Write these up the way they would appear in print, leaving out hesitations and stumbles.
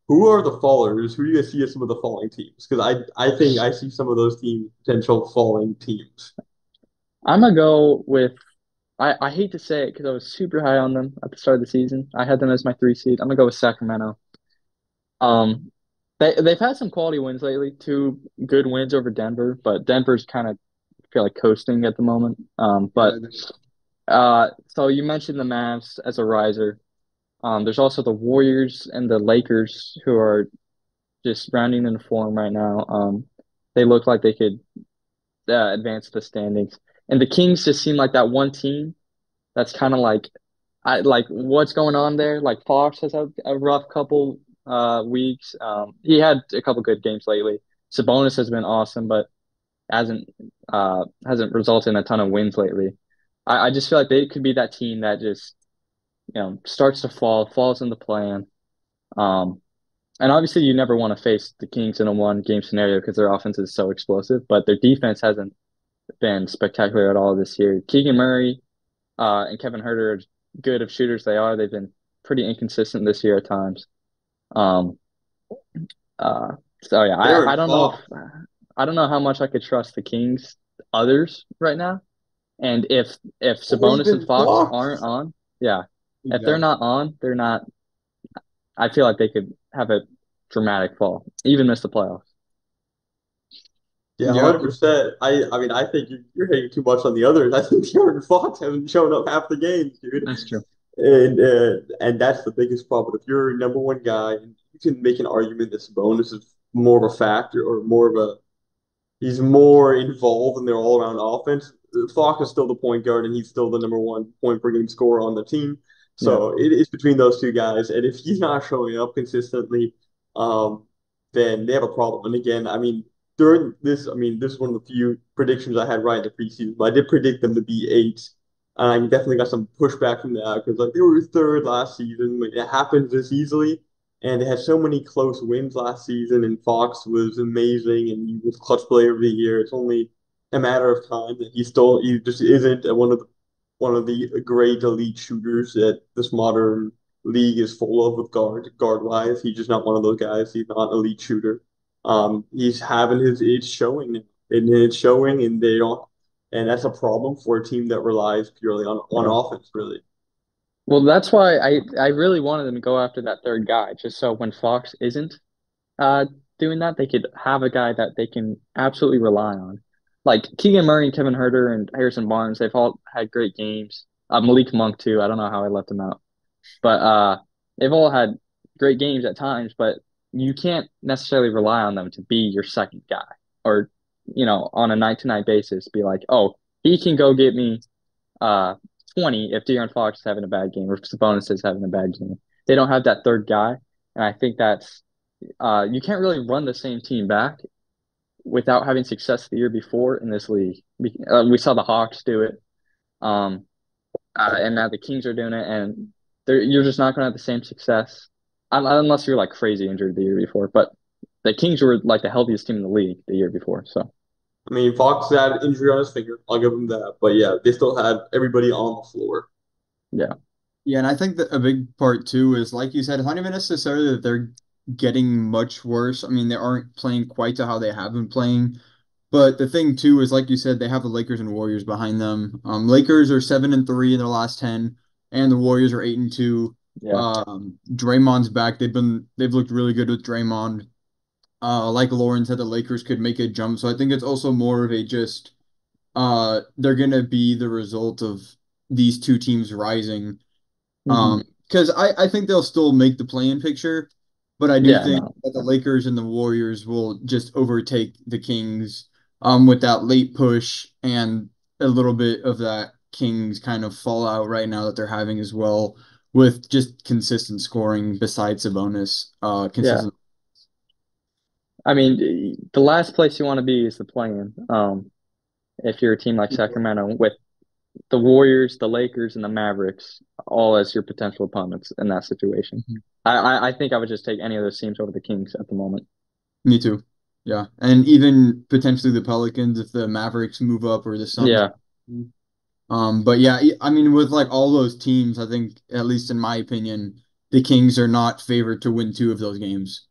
who are the fallers? Who do you see as some of the falling teams? Because I think I see some of those teams potential falling teams. I'm gonna go with I hate to say it because I was super high on them at the start of the season. I had them as my three seed. I'm gonna go with Sacramento. Um, they've had some quality wins lately, two good wins over Denver, but Denver's kind of feel like coasting at the moment. But Yeah, so you mentioned the Mavs as a riser. There's also the Warriors and the Lakers who are just rounding in form right now. They look like they could advance the standings, and the Kings just seem like that one team that's kind of like I like what's going on there. Like Fox has had a rough couple weeks. He had a couple good games lately. Sabonis has been awesome, but hasn't resulted in a ton of wins lately. I just feel like they could be that team that just starts to falls in the plan. Um, and obviously you never want to face the Kings in a one game scenario because their offense is so explosive, but their defense hasn't been spectacular at all this year. Keegan Murray and Kevin Huerter, as good of shooters they are, they've been pretty inconsistent this year at times. Um, so yeah, Aaron I don't know if Fox. I don't know how much I could trust the Kings others right now. And if Or Sabonis and even Fox aren't Fox. on, yeah, if they're Yeah. not on, they're not. I feel like they could have a dramatic fall, even miss the playoffs. Yeah, Yeah, 100%. I mean, I think you're hating too much on the others. I think Aaron Fox hasn't shown up half the games, dude. That's true. And that's the biggest problem. If you're number one guy, and you can make an argument that Sabonis is more of a factor or more of a he's more involved in their all around offense. Fox is still the point guard, and he's still the number one point per game scorer on the team. Yeah. So it is between those two guys. And if he's not showing up consistently, um, then they have a problem. And again, I mean, during this, I mean, this is one of the few predictions I had right in the preseason, but I did predict them to be eight. And I definitely got some pushback from that because like they were third last season. Like, it happens this easily. And they had so many close wins last season, and Fox was amazing, and he was clutch player of the year. It's only a matter of time that he just isn't one of the great elite shooters that this modern league is full of with guard wise. He's just not one of those guys. He's not an elite shooter. He's having his it's showing now, and it's showing, and they don't, and that's a problem for a team that relies purely on Yeah. offense, really. Well, that's why I really wanted them to go after that third guy, just so when Fox isn't uh doing that, they could have a guy that they can absolutely rely on. Like Keegan Murray and Kevin Huerter and Harrison Barnes, they've all had great games. Malik Monk too. I don't know how I left him out. But they've all had great games at times, but you can't necessarily rely on them to be your second guy or, on a night to night basis, be like, oh, he can go get me uh 20 if De'Aaron Fox is having a bad game or if Sabonis is having a bad game. They don't have that third guy. And I think that's you can't really run the same team back without having success the year before in this league. We saw the Hawks do it. Um, and now the Kings are doing it, and you're just not going to have the same success unless you're like crazy injured the year before. But the Kings were like the healthiest team in the league the year before, so I mean, Fox had an injury on his finger. I'll give him that. But yeah, they still had everybody on the floor. yeah, yeah, and I think that a big part too is, like you said, it's not even necessarily that they're getting much worse. I mean, they aren't playing quite to how they have been playing. But the thing too is, like you said, they have the Lakers and Warriors behind them. Lakers are 7-3 in their last 10, and the Warriors are 8-2. yeah, Draymond's back. They've looked really good with Draymond. Like Lauren said, the Lakers could make a jump. So I think it's also more of a just they're gonna be the result of these two teams rising. hmm Because I think they'll still make the play-in picture, but I do yeah, think no, that the Lakers and the Warriors will just overtake the Kings with that late push and a little bit of that Kings kind of fallout right now that they're having as well with just consistent scoring besides Sabonis. yeah. Consistent. I mean, the last place you want to be is the play-in. If you're a team like Sacramento with the Warriors, the Lakers, and the Mavericks all as your potential opponents in that situation. I think I would just take any of those teams over the Kings at the moment. Me too. Yeah. And even potentially the Pelicans if the Mavericks move up or the Suns. Yeah, But yeah, I mean, with like all those teams, I think, at least in my opinion, the Kings are not favored to win two of those games.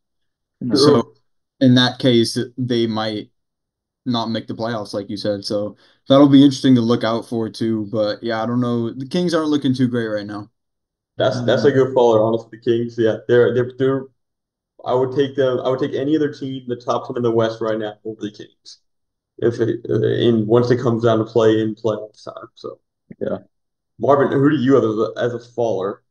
No. So True. in that case, they might not make the playoffs, like you said. So that'll be interesting to look out for too. But yeah, I don't know. The Kings aren't looking too great right now. That's a good faller, honestly. The Kings, yeah, they're. I would take them. I would take any other team, the top team in the West right now, over the Kings if it, in once it comes down to play in playoff time. So Yeah. Marvin, who do you have as a faller?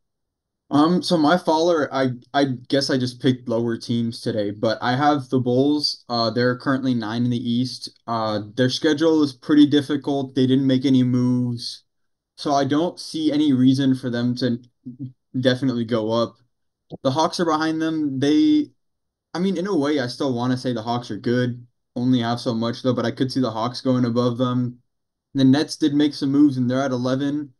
So my faller, I guess I just picked lower teams today, but I have the Bulls. They're currently 9 in the East. Their schedule is pretty difficult. They didn't make any moves, so I don't see any reason for them to definitely go up. The Hawks are behind them. I mean, in a way, I still want to say the Hawks are good. Only have so much though, but I could see the Hawks going above them. The Nets did make some moves and they're at 11.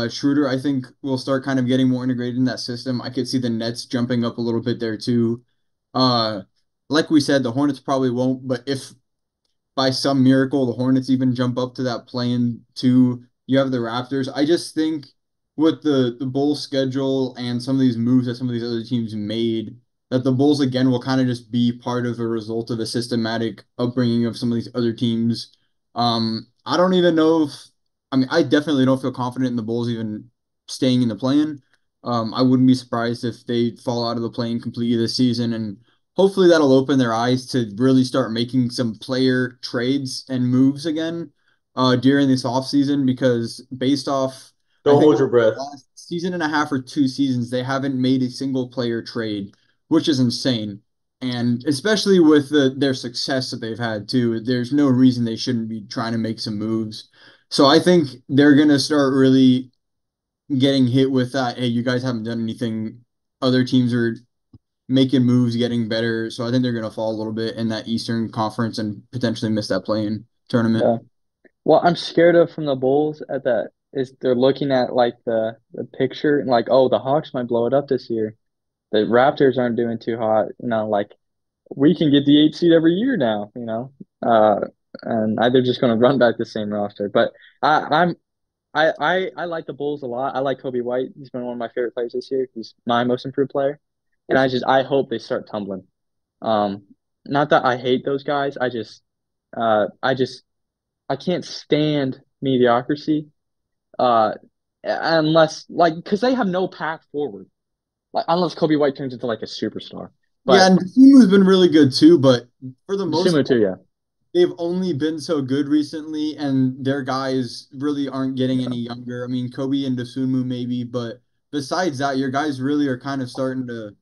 Schroeder, I think, will start kind of getting more integrated in that system. I could see the Nets jumping up a little bit there too. Uh, like we said, the Hornets probably won't, but if by some miracle the Hornets even jump up to that play-in two, you have the Raptors. I just think with the Bulls schedule and some of these moves that some of these other teams made, that the Bulls again will kind of just be part of a result of a systematic upbringing of some of these other teams. I don't even know if I mean I definitely don't feel confident in the Bulls even staying in the play-in. I wouldn't be surprised if they fall out of the play-in completely this season, and hopefully that'll open their eyes to really start making some player trades and moves again during this offseason because based off I Don't think hold your breath. last season and a half or 2 seasons they haven't made a single player trade, which is insane. And especially with their success that they've had too, there's no reason they shouldn't be trying to make some moves. So I think they're gonna start really getting hit with that. Hey, you guys haven't done anything. Other teams are making moves, getting better. So I think they're going to fall a little bit in that Eastern Conference and potentially miss that play-in tournament. Yeah. What I'm scared of from the Bulls at that is they're looking at like the picture and like, oh, the Hawks might blow it up this year. The Raptors aren't doing too hot, like we can get the 8 seed every year now. And they're just going to run back the same roster. But I, I'm I like the Bulls a lot. I like Kobe White. He's been one of my favorite players this year. He's my most improved player, and I hope they start tumbling. Um, Not that I hate those guys. I just I can't stand mediocrity. Uh, unless like because they have no path forward. Like unless Kobe White turns into like a superstar. Yeah, But and Sumo's been really good too, but for the most Sumo too, part, yeah, they've only been so good recently, and their guys really aren't getting any yeah, younger. I mean, Kobe and Dosunmu maybe, but besides that, your guys really are kind of starting to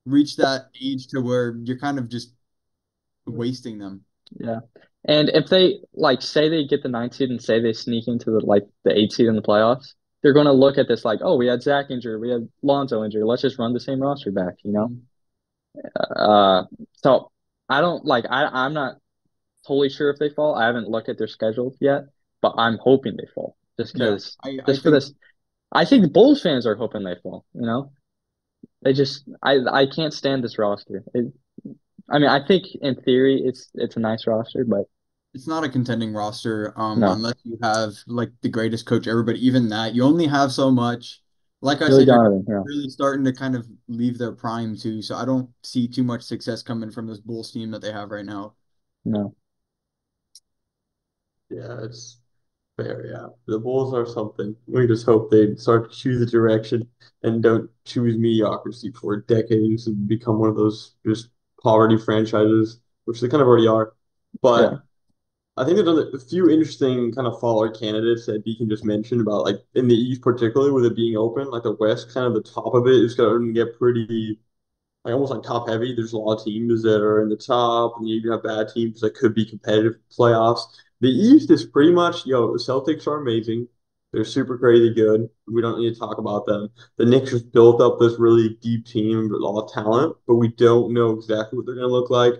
reach that age to where you're kind of just wasting them. yeah. And if they like say they get the 9 seed and say they sneak into the 8 seed in the playoffs, they're going to look at this like, oh, we had Zach injured, we had Lonzo injured. Let's just run the same roster back. Mhm. Uh, so I don't like I'm not totally sure if they fall. I haven't looked at their schedule yet, but I'm hoping they fall Yeah, I just for think this. I think the Bulls fans are hoping they fall. They just I can't stand this roster. I mean, I think in theory it's a nice roster, but it's not a contending roster, no, unless you have like the greatest coach ever. But even that, you only have so much. Like I Billy said, you're Donovan, yeah, really starting to kind of leave their prime too. So I don't see too much success coming from this Bulls team that they have right now. no, Yeah, it's fair. Yeah, the Bulls are something. We just hope they start to choose a direction and don't choose mediocrity for decades and become one of those just poverty franchises, which they kind of already are. yeah, But I think there's a few interesting kind of follower candidates that Deacon just mentioned about like in the East particularly with it being open, like the West kind of the top of it is going to get pretty like almost like top heavy. There's a lot of teams that are in the top, and you even have bad teams that could be competitive playoffs. The East is pretty much, the Celtics are amazing. They're super crazy good. We don't need to talk about them. The Knicks just built up this really deep team with a lot of talent, but we don't know exactly what they're going to look like.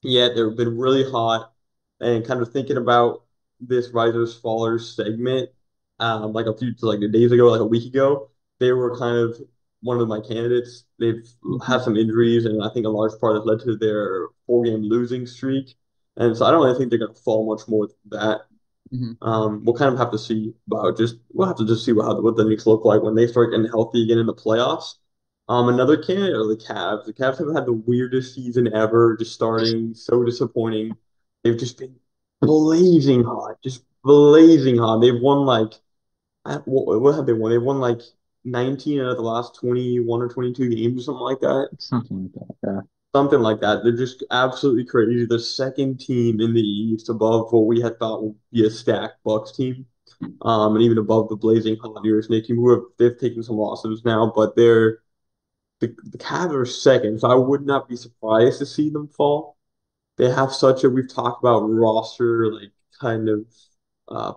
Yet they've been really hot, and kind of thinking about this risers fallers segment, like like days ago, like a week ago, they were kind of one of my candidates. They've had Mhm. some injuries, and I think a large part has led to their 4 game losing streak. And so I don't really think they're going to fall much more than that. Mhm. We'll kind of have to see about just we'll have to just see what the Knicks look like when they start getting healthy again in the playoffs. Another candidate are the Cavs. The Cavs have had the weirdest season ever, just starting so disappointing. They've just been blazing hot, just blazing hot. They've won like what have they won? They've won like 19 out of the last 21 or 22 games or something like that. Something like that. Yeah. Something like that. They're just absolutely crazy. The second team in the East above what we had thought would be a stacked Bucks team. And even above the blazing hot New York Knicks team, they've taken some losses now, but the Cavs are second, so I would not be surprised to see them fall. They have such a we've talked about roster like kind of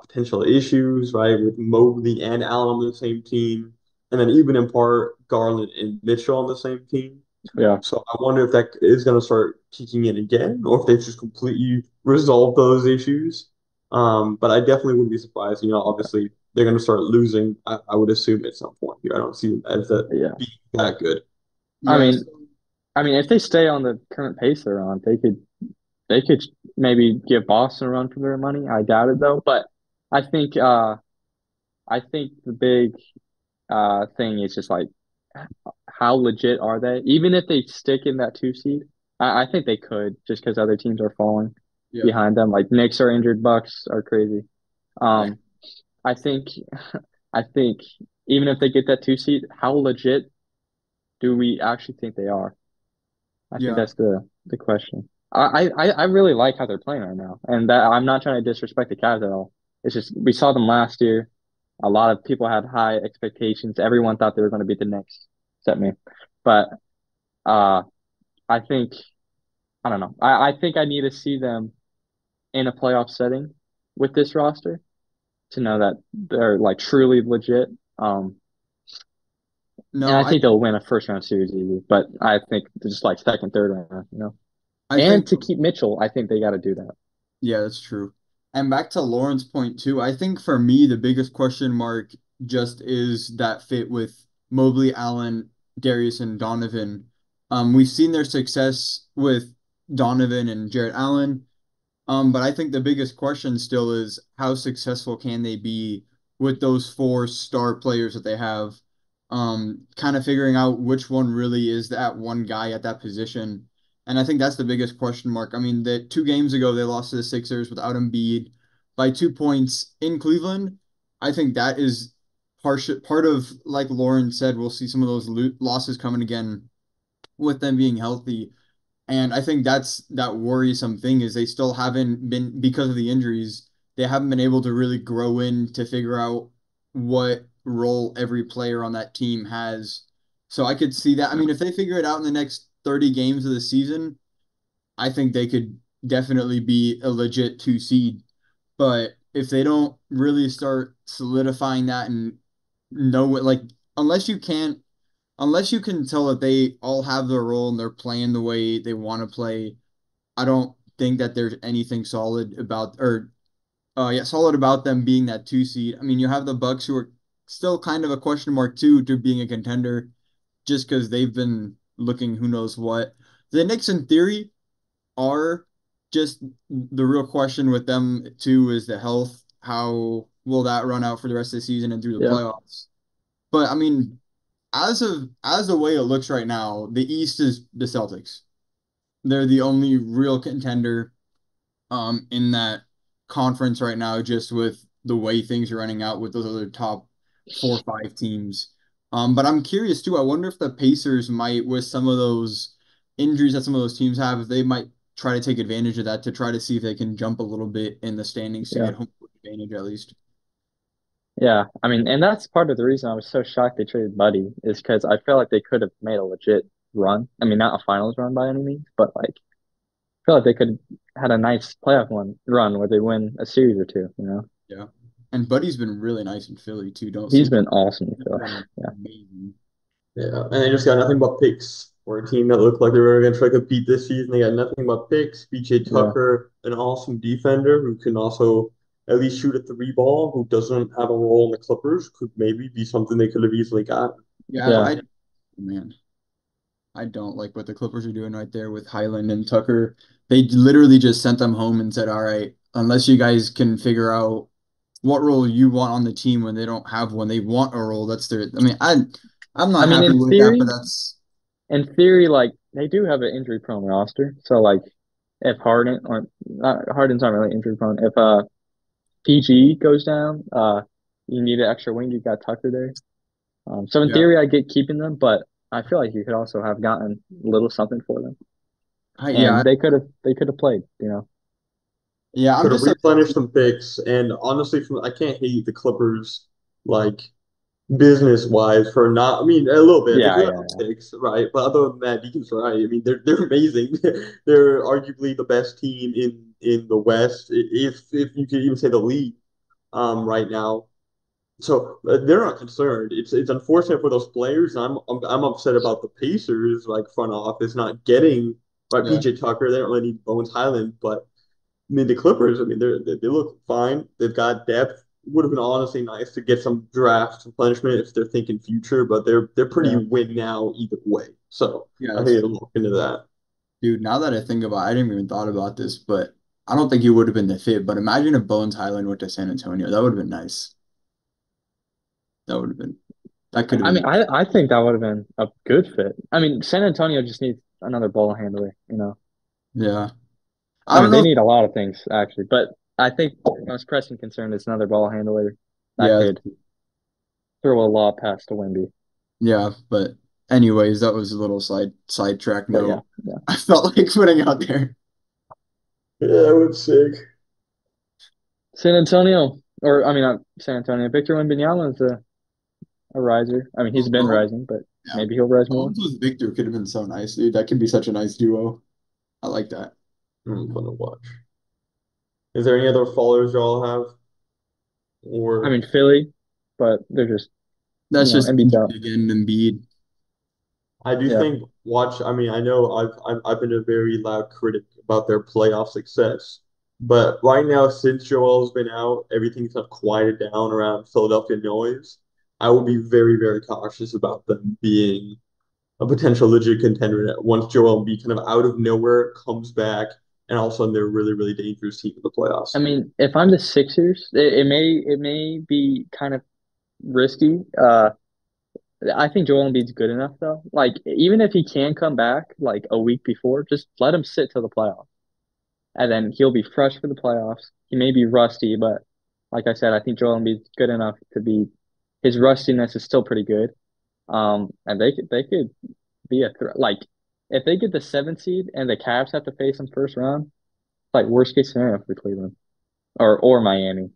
potential issues, right? With Mobley and Allen on the same team, and then even in part Garland and Mitchell on the same team. Yeah. So I wonder if that is going to start kicking in again, or if they've just completely resolved those issues. But I definitely wouldn't be surprised. Obviously they're going to start losing. I would assume at some point here. I don't see them as that Yeah. being that good. I Yeah, mean, so if they stay on the current pace they're on, they could maybe give Boston a run for their money. I doubt it though, but I think uh I think the big thing is just like how legit are they? Even if they stick in that two seed, I think they could just because other teams are falling yeah, behind them. Like Knicks are injured, Bucks are crazy. Um, I think I think even if they get that two seed, how legit do we actually think they are? I think yeah. that's the question. I really like how they're playing right now, and that I'm not trying to disrespect the Cavs at all. It's just we saw them last year. A lot of people had high expectations. Everyone thought they were going to beat the Knicks, except me. But uh, I think I don't know. I think I need to see them in a playoff setting with this roster to know that they're like truly legit. And No, I think they'll win a first round series easy. But I think just like second, third round. I And think to keep Mitchell, I think they got to do that. yeah, that's true. And back to Lauren's point too, I think for me the biggest question mark just is that fit with Mobley, Allen, Darius, and Donovan. We've seen their success with Donovan and Jarrett Allen. But I think the biggest question still is how successful can they be with those four star players that they have? Kind of figuring out which one really is that one guy at that position. And I think that's the biggest question mark. I mean, the 2 games ago they lost to the Sixers without Embiid by 2 points in Cleveland. I think that is part of, like Lauren said, we'll see some of those losses coming again with them being healthy. And I think that's that worrisome thing is they still haven't been because of the injuries, they haven't been able to really grow in to figure out what role every player on that team has. So I could see that. I mean, if they figure it out in the next 30 games of the season, I think they could definitely be a legit 2 seed. But if they don't really start solidifying that and know it, like unless you can't unless you can tell that they all have their role and they're playing the way they want to play, I don't think that there's anything solid about or solid about them being that 2 seed. I mean, you have the Bucks who are still kind of a question mark too to being a contender just because they've been looking who knows what. The Knicks in theory are just the real question with them too is the health. How will that run out for the rest of the season and through the Yeah. playoffs? But I mean, as the way it looks right now, the East is the Celtics. They're the only real contender in that conference right now, just with the way things are running out with those other top 4 or 5 teams. But I'm curious too. I wonder if the Pacers might, with some of those injuries that some of those teams have, if they might try to take advantage of that to try to see if they can jump a little bit in the standings to Yeah. get home court advantage at least. Yeah. And that's part of the reason I was so shocked they traded Buddy is because I feel like they could have made a legit run. Not a finals run by any means, but like I feel like they could have had a nice playoff one run where they win a series or two. Yeah. And Buddy's been really nice in Philly too. Don't He's sleep been on. awesome. I He's feel. been Yeah. amazing. Yeah, and they just got nothing but picks for a team that looked like they were going to try to compete this season. They got nothing but picks. BJ Yeah. Tucker, an awesome defender who can also at least shoot a three ball, who doesn't have a role in the Clippers, could maybe be something they could have easily got. Yeah, Yeah. I man, I don't like what the Clippers are doing right there with Highland and Tucker. They literally just sent them home and said, "All right, unless you guys can figure out what role you want on the team when they don't have one, they want a role. That's their. I mean, I'm I not mean, happy with that, but that's like they do have an injury prone roster. So like if Harden or not Harden's not really injury prone. If PG goes down, you need an extra wing. You got Tucker there. So in yeah. theory, I get keeping them, but I feel like you could also have gotten a little something for them, Yeah, and they could have played. yeah. I'm Could have just replenished some picks, and honestly, I can't hate the Clippers like business wise for not. I mean, a little bit. They Yeah, do have yeah, some picks, right? But other than that, Deacon's right. I mean, they're amazing. They're arguably the best team in the West, if you could even say the league right now. So they're not concerned. It's unfortunate for those players. I'm upset about the Pacers, like front office not getting right yeah, PJ Tucker. They don't really need Bones Highland, but I mean the Clippers. I mean they look fine. They've got depth. Would have been honestly nice to get some draft replenishment if they're thinking future, but they're pretty yeah. win now either way. So yeah. I think That's it'll look into that. dude. Now that I think about, it, I didn't even thought about this, but I don't think he would have been the fit. But imagine if Bones Highland went to San Antonio. That would have been nice. That would have been. That could have I been mean, nice. I think that would have been a good fit. I mean, San Antonio just needs another ball handler. Yeah. I I don't mean, they know. need a lot of things actually, but I think the most pressing concern is another ball handler that Yeah, could throw a law past to Wemby. yeah. But anyways, that was a little sidetrack But yeah, note. yeah. I felt like putting out there. Yeah, I would sick. San Antonio, or I mean, not San Antonio. Victor Wembanyama is a riser. I mean, he's Oh, been bro. rising, but Yeah. maybe he'll rise more. Bones with Victor could have been so nice, dude. That could be such a nice duo. I like that. Fun to watch. Is there any other followers y'all have, I or mean, Philly, but they're just That's just Embiid's out. injury again, Embiid. I do Yeah. think watch. I mean, I know I've been a very loud critic about their playoff success, but right now since Joel's been out, everything's kind of quieted down around Philadelphia noise. I would be very very cautious about them being a potential legit contender once Joel Embiid kind of out of nowhere comes back, and all of a sudden they're a really really dangerous team in the I playoffs. mean, if I'm the Sixers, it may be kind of risky. I think Joel Embiid's good enough though. Like even if he can come back like a week before, just let him sit till the playoffs, and then he'll be fresh for the playoffs. He may be rusty, but like I said, I think Joel Embiid's good enough to be. His rustiness is still pretty good. And they could be a threat. Like if they get the 7th seed and the Cavs have to face them first round, like worst case scenario for Cleveland or Miami.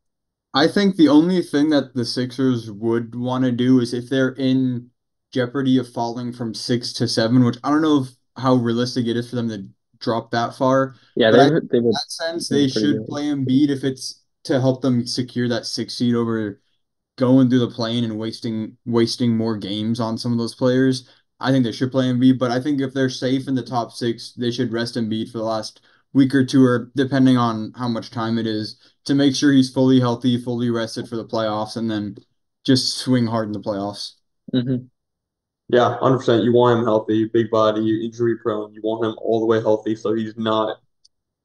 I think the only thing that the Sixers would want to do is if they're in jeopardy of falling from 6 to 7, which I don't know how realistic it is for them to drop that far, Yeah, but they I think would they in would that sense be they pretty should good. play Embiid if it's to help them secure that 6 seed over going through the plane and wasting more games on some of those players. I think they should play Embiid, but I think if they're safe in the top six, they should rest Embiid for the last week or two, or depending on how much time it is, to make sure he's fully healthy, fully rested for the playoffs, and then just swing hard in the playoffs. Hmm. Yeah, 100%. You want him healthy, big body, injury prone. You want him all the way healthy so he's not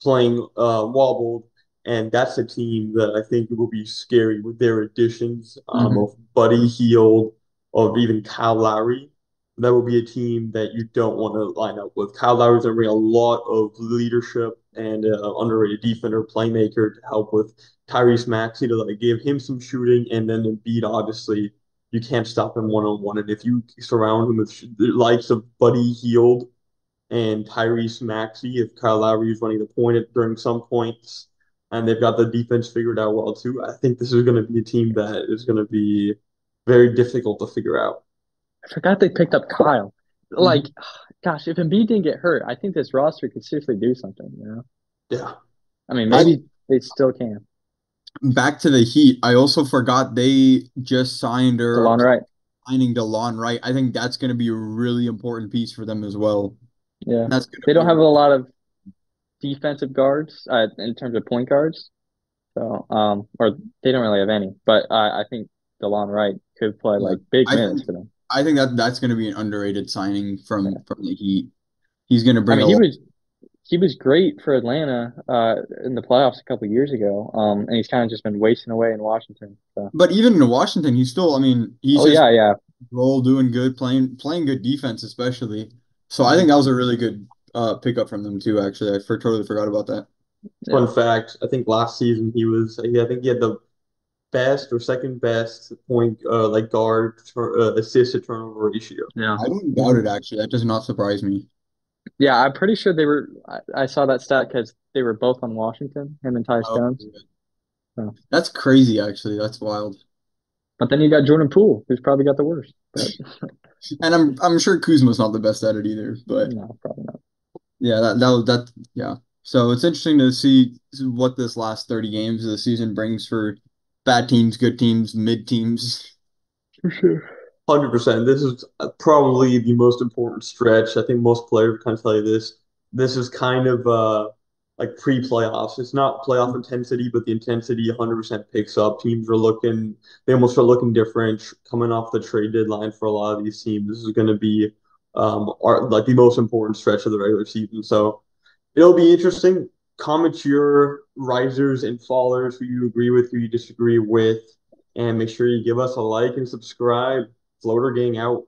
playing wobbled, and that's a team that I think will be scary with their additions Hmm. of Buddy Hield, of even Kyle Lowry. That will be a team that you don't want to line up with. Kyle Lowry's going to bring a lot of leadership and underrated defender, playmaker to help with Tyrese Maxey to like give him some shooting, and then Embiid, obviously, you can't stop him one on one. And if you surround him with the likes of Buddy Hield and Tyrese Maxey if Kyle Lowry is running the point during some points, and they've got the defense figured out well too. I think this is going to be a team that is going to be very difficult to figure out. I forgot they picked up Kyle. Like, Hmm. gosh, if Embiid didn't get hurt, I think this roster could seriously do something. Yeah, I mean, I maybe they still can. back to the Heat. I also forgot they just signed or are DeLon Wright. signing DeLon Wright. I think that's going to be a really important piece for them as well. Yeah. That's going to They be don't a have a lot of defensive guards in terms of point guards. So, or they don't really have any, but I think DeLon Wright could play yeah. like big I minutes think for them. I think that's going to be an underrated signing Yeah. from the Heat. He's going to I bring a mean, lot. he was great for Atlanta in the playoffs a couple years ago. And he's kind of just been wasting away in Washington. So, But even in Washington, he's still. I mean, he's oh just yeah, yeah. Roll doing good, playing good defense especially. So I Mhm. think that was a really good pickup from them too. Actually, totally forgot about that. Yeah. Fun fact, I think last season I think he had the best or second best point like guard assist to turnover ratio. Yeah. I don't doubt Mhm. it actually. That does not surprise me. Yeah, I'm pretty sure they were. I saw that stat because they were both on Washington, him and Tyus Oh, Jones. yeah. So, That's crazy actually. That's wild. but then you got Jordan Poole, who's probably got the worst. But And I'm sure Kuzma's not the best at it either, but no, probably not. yeah, that yeah. So it's interesting to see what this last 30 games of the season brings for bad teams, good teams, mid teams. 100%. This is probably the most important stretch. I think most players kind of tell you this. This is kind of like pre-playoffs. It's not playoff intensity, but the intensity 100% picks up. Teams are looking, they almost start looking different coming off the trade deadline for a lot of these teams. This is going to be like the most important stretch of the regular season. So it'll be interesting. Comment your risers and fallers, who you agree with, who you disagree with, and make sure you give us a like and subscribe. Floater Gang out.